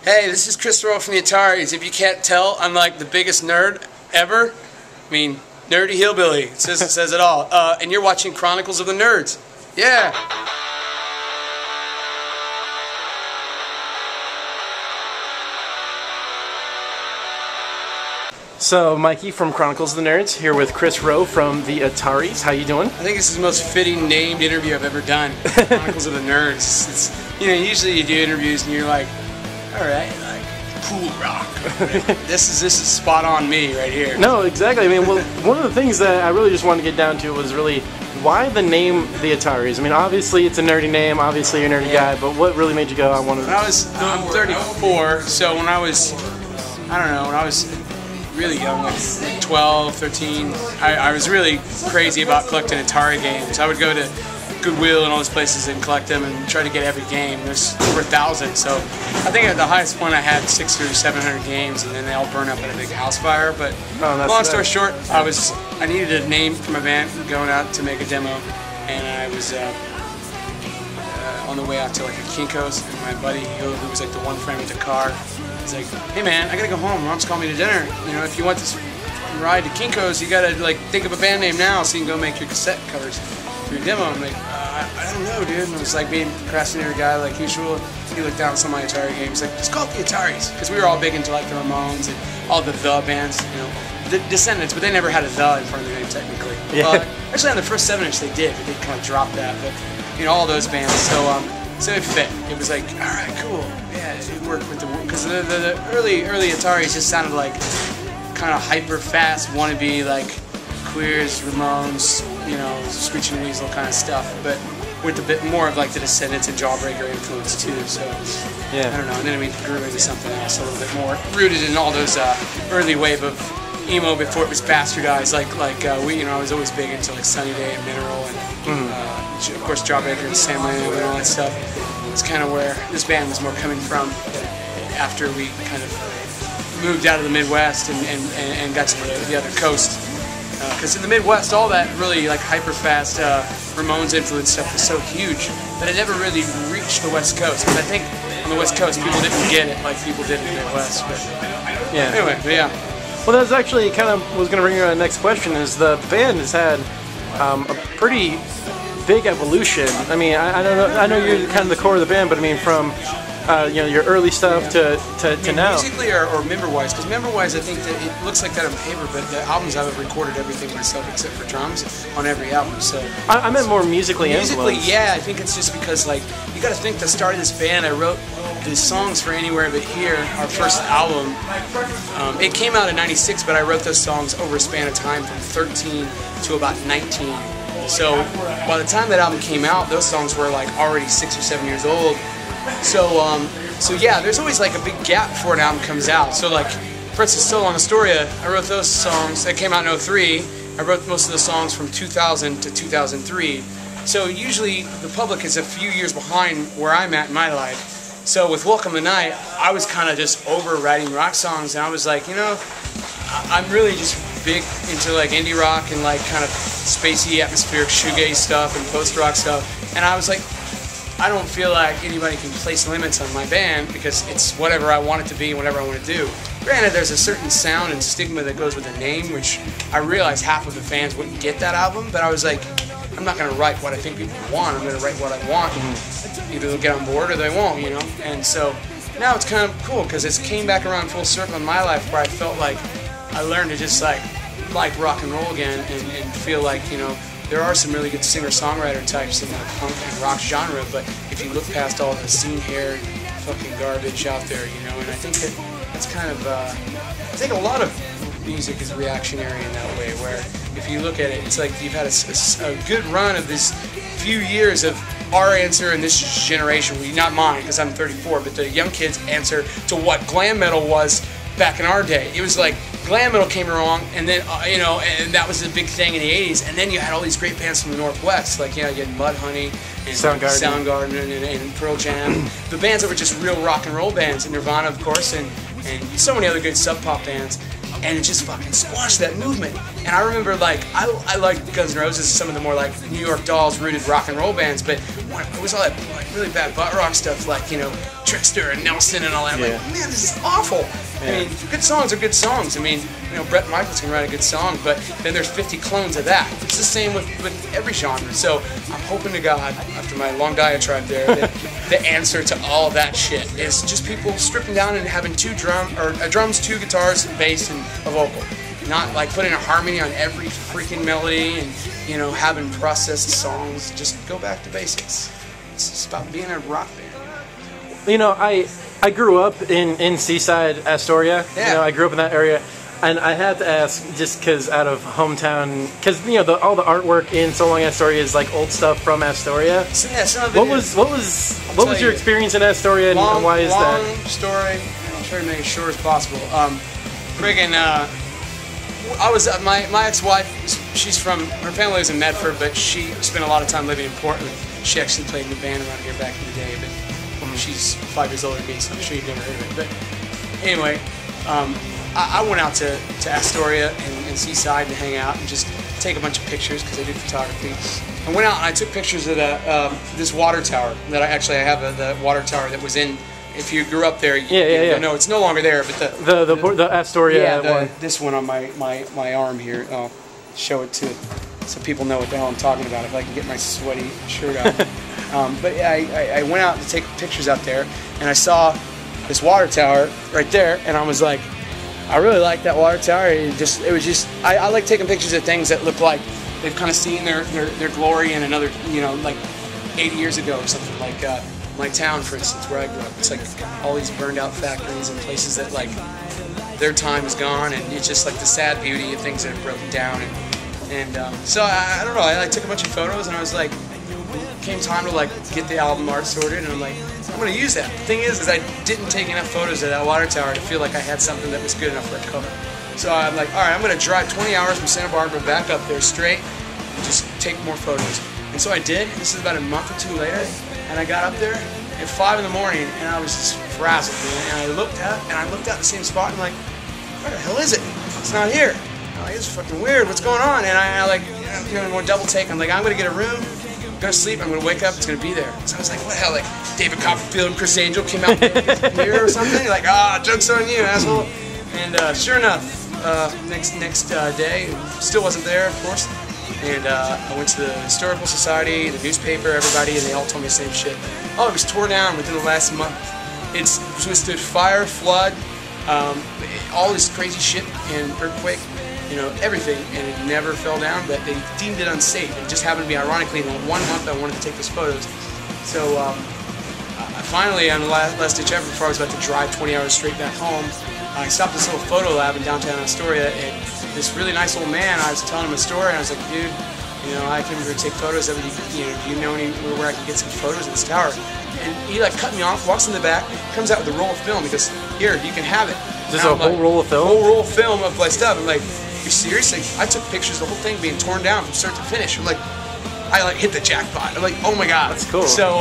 Hey, this is Kris Roe from the Ataris. If you can't tell, I'm like the biggest nerd ever. I mean, nerdy hillbilly. It says it all. And you're watching Chronicles of the Nerds. Yeah. So, Mikey from Chronicles of the Nerds here with Kris Roe from the Ataris. How you doing? I think this is the most fitting named interview I've ever done. Chronicles of the Nerds. It's, you know, usually you do interviews and you're like, all right, like cool rock. This is spot on me right here. No, exactly. I mean, well, one of the things that I really just wanted to get down to was really why the name the Ataris. I mean, obviously it's a nerdy name. Obviously you're a nerdy guy, but what really made you go? I'm 34, so when I was really young, like 12, 13, I was really crazy about collecting Atari games. I would go to Goodwill and all those places and collect them and try to get every game. There's over 1,000, so I think at the highest point I had 600 or 700 games, and then they all burned up in a big house fire. But long story short, I needed a name for my band going out to make a demo, and I was on the way out to like a Kinko's, and my buddy, who was like the one friend with the car, he's like, "Hey man, I gotta go home. Mom's calling me to dinner. You know, if you want this ride to Kinko's, you gotta like think of a band name now so you can go make your cassette covers for your demo." I'm like, I don't know, dude. And I was like being a procrastinator guy like usual. He looked down at some of my Atari games, like, just call it the Ataris, because we were all big into like the Ramones and all the bands, you know, the Descendants, but they never had a the in front of their name technically. Yeah. Actually, on the first 7-inch they did, but they kind of dropped that. But you know, all those bands. So it fit. It was like, all right, cool. Yeah, it worked with because the early Ataris just sounded like kind of hyper fast, wannabe like Queers, Ramones, you know, Screeching Weasel kind of stuff, but with a bit more of like the Descendants and Jawbreaker influence too. So yeah, I don't know. And then we grew into something else a little bit more rooted in all those early wave of emo before it was bastardized. Like you know, I was always big into like Sunny Day and Mineral and of course Jawbreaker and Sam Lamb and all that stuff. It's kind of where this band was more coming from after we kind of moved out of the Midwest and got to the other coast. Because in the Midwest, all that really like hyper-fast Ramones influence stuff was so huge that it never really reached the West Coast. Because I think on the West Coast, people didn't get it like people did in the Midwest. But yeah. Anyway, but yeah. Well, that's actually kind of was going to bring you to the next question. Is the band has had a pretty big evolution. I mean, I don't know. I know you're kind of the core of the band, but I mean from you know, your early stuff to now. Musically or member-wise? Because member-wise, I think that it looks like that on paper, but the albums I've recorded everything myself except for drums on every album. So I meant more musically. Musically, yeah. I think it's just because like you got to think the start of this band. I wrote the songs for Anywhere But Here, our first album. It came out in '96, but I wrote those songs over a span of time from 13 to about 19. So by the time that album came out, those songs were like already 6 or 7 years old. So yeah, there's always like a big gap before an album comes out. So like, for instance, So Long Astoria, I wrote those songs, that came out in '03. I wrote most of the songs from 2000 to 2003. So usually the public is a few years behind where I'm at in my life. So with Welcome to Night, I was kind of just over writing rock songs, and I was like, you know, I'm really just big into like indie rock and like kind of spacey, atmospheric shoegaze stuff and post-rock stuff. And I was like, I don't feel like anybody can place limits on my band because it's whatever I want it to be and whatever I want to do. Granted, there's a certain sound and stigma that goes with the name, which I realized half of the fans wouldn't get that album, but I was like, I'm not going to write what I think people want, I'm going to write what I want, and either they'll get on board or they won't, you know? And so now it's kind of cool because it came back around full circle in my life where I felt like I learned to just like rock and roll again and feel like, you know, there are some really good singer-songwriter types in the punk and rock genre, but if you look past all the scene-haired fucking garbage out there, you know, and I think that's kind of, I think a lot of music is reactionary in that way, where if you look at it, it's like you've had a good run of this few years of our answer in this generation, not mine because I'm 34, but the young kids' answer to what glam metal was back in our day. It was like glam metal came along, and then you know, and that was a big thing in the '80s. And then you had all these great bands from the Northwest, like you know, you had Mudhoney and Soundgarden and Pearl Jam, the bands that were just real rock and roll bands, and Nirvana, of course, and so many other good sub pop bands. And it just fucking squashed that movement. And I remember, like, I liked Guns N' Roses, some of the more like New York Dolls rooted rock and roll bands, but when it was all that like really bad butt rock stuff like, you know, Trickster and Nelson and all that. I'm like, man, this is awful. I mean, good songs are good songs. I mean, you know, Bret Michaels can write a good song, but then there's 50 clones of that. It's the same with every genre. So I'm hoping to God, after my long diatribe there, that the answer to all of that shit is just people stripping down and having drums, 2 guitars, bass, and a vocal. Not like putting a harmony on every freaking melody and, you know, having processed songs. Just go back to basics. It's just about being a rock band. You know, I grew up in Seaside, Astoria. Yeah. You know, I grew up in that area, and I had to ask just because out of hometown, because you know all the artwork in So Long Astoria is like old stuff from Astoria. So, yeah, some of it what was your experience in Astoria, and why is that? Long story. I'll try to make it as short as possible. Friggin', I was my ex-wife. She's from, her family lives in Medford, but she spent a lot of time living in Portland. She actually played in the band around here back in the day, but she's 5 years older than me, so I'm sure you've never heard of it. But anyway, I went out to Astoria and Seaside to hang out and just take a bunch of pictures because I do photography. I went out and I took pictures of this water tower that I have the water tower that was in. If you grew up there, you know it's no longer there. But the Astoria one. This one on my arm here. I'll show it to so people know what the hell I'm talking about. If I can get my sweaty shirt out. But yeah, I went out to take pictures out there, and I saw this water tower right there, and I was like, I really like that water tower. I like taking pictures of things that look like they've kind of seen their glory in another, you know, like 80 years ago or something. Like my town, for instance, where I grew up, it's like all these burned out factories and places that like their time is gone, and it's just like the sad beauty of things that are broken down. And so I don't know. I took a bunch of photos, and I was like, came time to like get the album art sorted, and I'm like, I'm gonna use that. The thing is I didn't take enough photos of that water tower to feel like I had something that was good enough for a cover. So I'm like, all right, I'm gonna drive 20 hours from Santa Barbara back up there straight and just take more photos. And so I did. This is about a month or 2 later, and I got up there at 5 in the morning, and I was just frazzled, man. And I looked at the same spot, and I'm like, where the hell is it? It's not here. I'm like, it's fucking weird. What's going on? And I like, you know, more double take. I'm like, I'm gonna get a room. I'm gonna sleep, I'm gonna wake up, it's gonna be there. So I was like, what the hell, like David Copperfield and Chris Angel came out with a mirror or something? Like, joke's on you, asshole. And sure enough, next day, still wasn't there, of course. And I went to the Historical Society, the newspaper, everybody, and they all told me the same shit. Oh, it was torn down within the last month. It's withstood fire, flood, all this crazy shit, and earthquake. You know, everything, and it never fell down, but they deemed it unsafe. It just happened to be, ironically, in that 1 month I wanted to take those photos. So I finally, on the last ditch effort, before I was about to drive 20 hours straight back home, I stopped this little photo lab in downtown Astoria, and this really nice old man, I was telling him a story, and I was like, dude, you know, I came here to take photos of it. You know, do you know anywhere I can get some photos of this tower? And he like cut me off, walks in the back, comes out with a roll of film. He goes, here, you can have it. Is this a whole roll of film? Whole roll of film of my stuff. I'm like, you serious? Like, I took pictures of the whole thing being torn down from start to finish. I'm like, I like hit the jackpot. I'm like, oh my god, that's cool. So,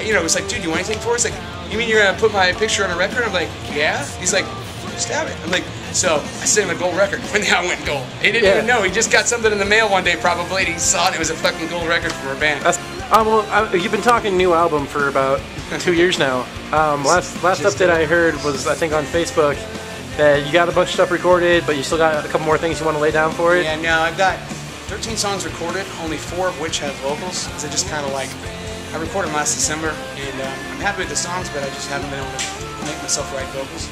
you know, it was like, dude, you want anything for us? Like, you mean you're gonna put my picture on a record? I'm like, yeah. He's like, just have it. I'm like, so I sent him a gold record when I went gold. He didn't even know. He just got something in the mail one day probably, and he saw it. It was a fucking gold record from our band. Well, you've been talking new album for about 2 years now. Last update I heard was, I think, on Facebook, that you got a bunch of stuff recorded, but you still got a couple more things you want to lay down for it? Yeah, no, I've got 13 songs recorded, only 4 of which have vocals. Because I just kind of like, I recorded them last December, and I'm happy with the songs, but I just haven't been able to make myself write vocals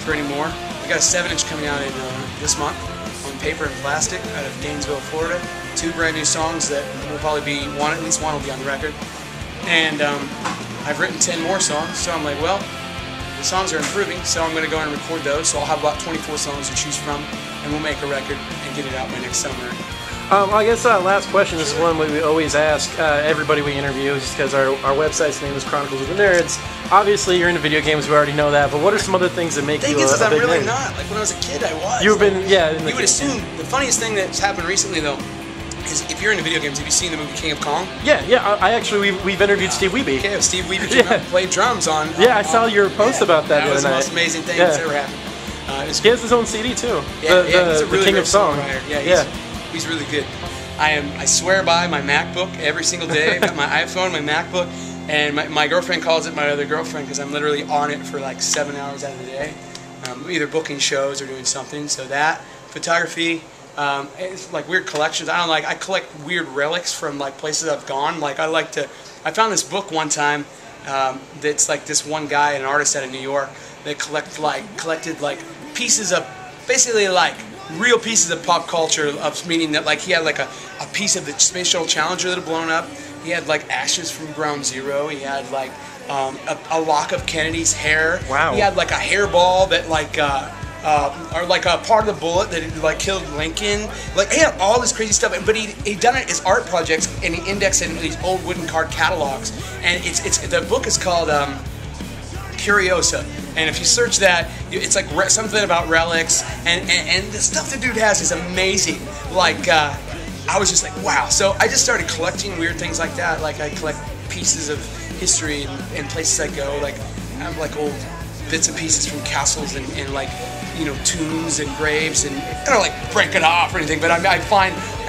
for any more. I got a 7-inch coming out in this month on paper and plastic out of Gainesville, Florida. 2 brand new songs that will probably be at least one will be on the record. And I've written 10 more songs, so I'm like, well, the songs are improving, so I'm going to go and record those. So I'll have about 24 songs to choose from, and we'll make a record and get it out by next summer. I guess last question, this is one we always ask everybody we interview, just because our website's name is Chronicles of the Nerds. Obviously, you're into video games, we already know that, but what are some other things that make you a big I'm really name? not. Like, when I was a kid, I was. You've been, yeah. You would assume, the funniest thing that's happened recently, though, is if you're into video games, have you seen the movie King of Kong? Yeah, I actually, we've interviewed Steve Wiebe. Okay, Steve Wiebe came out and played drums on... I saw your post about that the other night. That was the most amazing thing that's ever happened. He has his own CD, too. Yeah, he's a really the King great of Song. songwriter. Yeah, he's really good. I swear by my MacBook every single day. I've got my iPhone, my MacBook, and my girlfriend calls it my other girlfriend because I'm literally on it for like 7 hours out of the day, either booking shows or doing something. So that, photography, it's like weird collections. I collect weird relics from like places I've gone. Like I found this book one time that's like this one guy, an artist out of New York, that collected like pieces of, basically like real pieces of pop culture, of meaning that like he had like a piece of the Space Shuttle Challenger that had blown up. He had like ashes from Ground Zero. He had like a lock of Kennedy's hair. Wow. He had like a hairball that like or like a part of the bullet that like killed Lincoln. Like he had all this crazy stuff, but he done it as art projects, and he indexed it in these old wooden card catalogs. And the book is called Curiosa. And if you search that, it's like something about relics, and the stuff the dude has is amazing. Like I was just like, wow. So I just started collecting weird things like that. Like I collect pieces of history and places I go. Like I have like old bits and pieces from castles and like, you know, tombs and graves, and I don't like break it off or anything, but I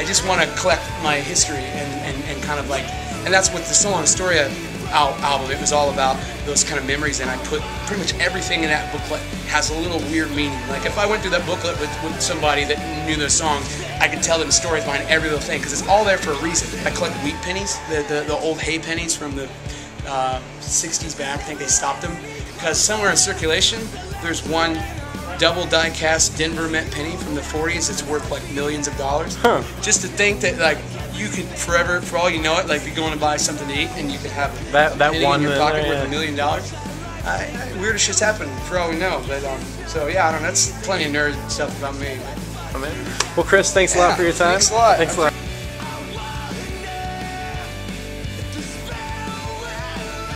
just want to collect my history and kind of like, and that's what the Song Astoria album, it was all about those kind of memories, and I put pretty much everything in that booklet has a little weird meaning. Like if I went through that booklet with somebody that knew those songs, I could tell them stories behind every little thing, because it's all there for a reason. I collect wheat pennies, the old hay pennies from the 60s back. I think they stopped them because somewhere in circulation there's one double die-cast Denver mint penny from the 40s that's worth like millions of dollars. Huh. Just to think that like you could forever, for all you know it, like be going to buy something to eat and you could have that penny one in your pocket yeah. worth $1 million. Weird shit's happened for all we know. But so yeah, I don't know. That's plenty of nerd stuff about me. Well, Kris, thanks a lot for your time. Thanks a lot. Thanks a lot.